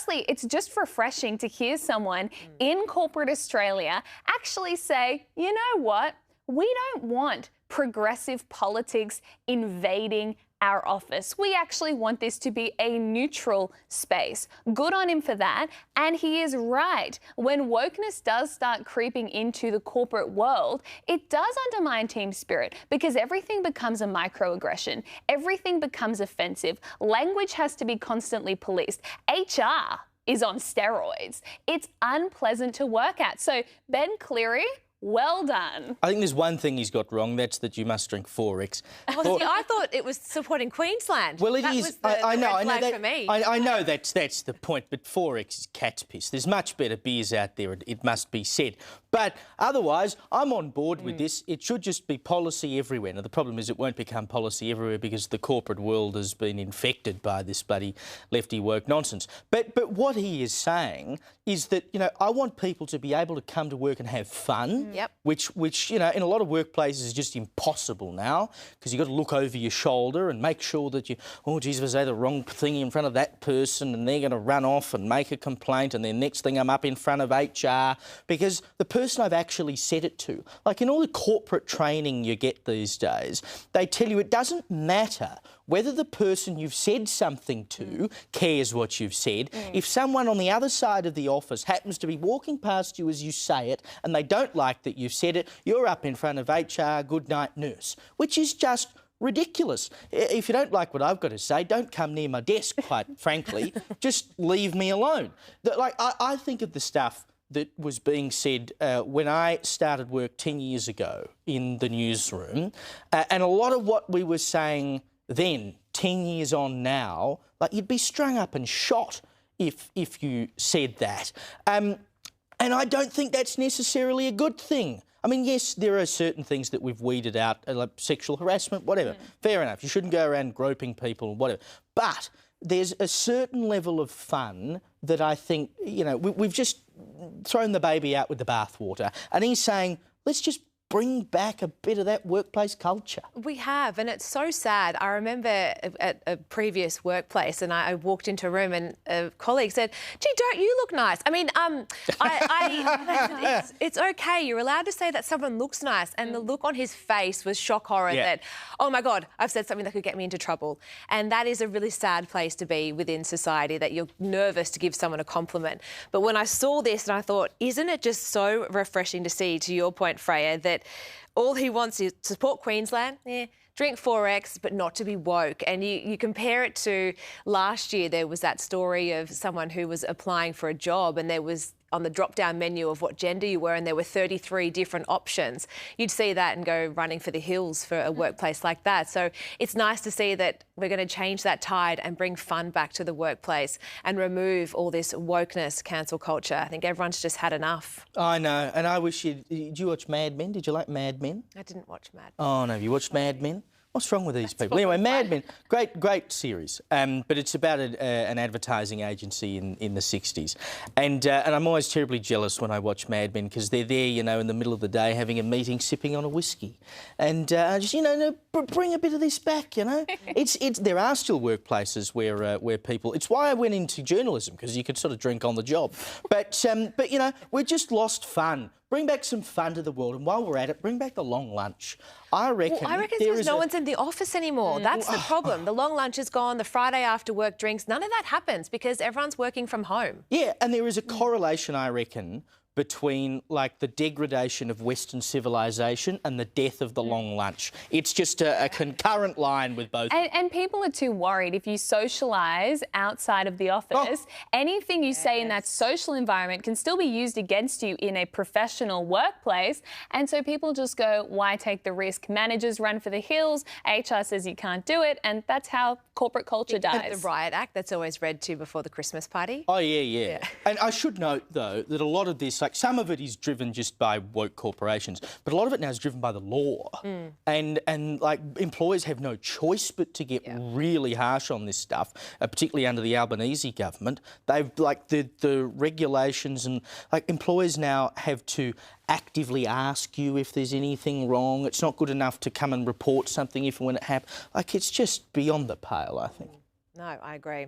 firstly, it's just refreshing to hear someone in corporate Australia actually say, you know what, we don't want progressive politics invading our office. We actually want this to be a neutral space. Good on him for that. And he is right. When wokeness does start creeping into the corporate world, it does undermine team spirit because everything becomes a microaggression. Everything becomes offensive. Language has to be constantly policed. HR is on steroids. It's unpleasant to work at. So Ben Cleary, well done. I think there's one thing he's got wrong. That's that you must drink 4X. Oh, see, I thought it was supporting Queensland. Well, it is. I know that. For me. I know that's the point. But 4X is cat's piss. There's much better beers out there. It must be said. But otherwise, I'm on board with this. It should just be policy everywhere. Now the problem is it won't become policy everywhere because the corporate world has been infected by this bloody lefty woke nonsense. But what he is saying is that I want people to be able to come to work and have fun. Yep. Which in a lot of workplaces is just impossible now because you've got to look over your shoulder and make sure that if I say the wrong thing in front of that person and they're going to run off and make a complaint and then next thing I'm up in front of HR because the person I've actually said it to, like in all the corporate training you get these days, they tell you it doesn't matter whether the person you've said something to cares what you've said. If someone on the other side of the office happens to be walking past you as you say it and they don't like that you've said it, you're up in front of HR, good night nurse, which is just ridiculous. If you don't like what I've got to say, don't come near my desk, quite frankly. Just leave me alone. I think of the stuff that was being said when I started work 10 years ago in the newsroom, and a lot of what we were saying then, 10 years on now, you'd be strung up and shot if you said that. And I don't think that's necessarily a good thing. I mean, yes, there are certain things that we've weeded out, like sexual harassment, whatever. Fair enough. You shouldn't go around groping people, whatever. But there's a certain level of fun that I think, we've just thrown the baby out with the bathwater. And he's saying, let's just bring back a bit of that workplace culture. We have, and it's so sad. I remember at a previous workplace and I walked into a room and a colleague said, gee, don't you look nice? I mean, it's okay. You're allowed to say that someone looks nice. And the look on his face was shock horror that, oh my God, I've said something that could get me into trouble. And that is a really sad place to be within society, that you're nervous to give someone a compliment. But when I saw this and I thought, isn't it just so refreshing to see, to your point, Freya, that all he wants is to support Queensland, drink 4X, but not to be woke. And you compare it to last year, there was that story of someone who was applying for a job and there was on the drop-down menu of what gender you were and there were 33 different options. You'd see that and go running for the hills for a workplace like that. So it's nice to see that we're going to change that tide and bring fun back to the workplace and remove all this wokeness, cancel culture. I think everyone's just had enough. I know, and I wish did you watch Mad Men? Did you like Mad Men? I didn't watch Mad Men. Oh, no, have you watched Mad Men? What's wrong with these people? Anyway, Mad Men, great series, but it's about an advertising agency in the 60s. And I'm always terribly jealous when I watch Mad Men because they're there, in the middle of the day having a meeting, sipping on a whiskey. And just, bring a bit of this back, There are still workplaces where people... It's why I went into journalism, because you could sort of drink on the job. But we're just lost fun. Bring back some fun to the world, and while we're at it, bring back the long lunch. I reckon because no one's in the office anymore. That's the problem. The long lunch is gone, the Friday after work drinks, none of that happens because everyone's working from home. Yeah, and there is a correlation, I reckon, between the degradation of Western civilization and the death of the long lunch. It's just a concurrent line with both. And people are too worried. If you socialise outside of the office, anything you say in that social environment can still be used against you in a professional workplace. And so people just go, why take the risk? Managers run for the hills, HR says you can't do it, and that's how corporate culture dies. The Riot Act that's always read to before the Christmas party. Oh, yeah. And I should note, though, that a lot of this, some of it is driven just by woke corporations, but a lot of it now is driven by the law. And employers have no choice but to get really harsh on this stuff, particularly under the Albanese government. They've, the regulations and, employers now have to actively ask you if there's anything wrong. It's not good enough to come and report something if and when it happens. It's just beyond the pale, I think. No, I agree.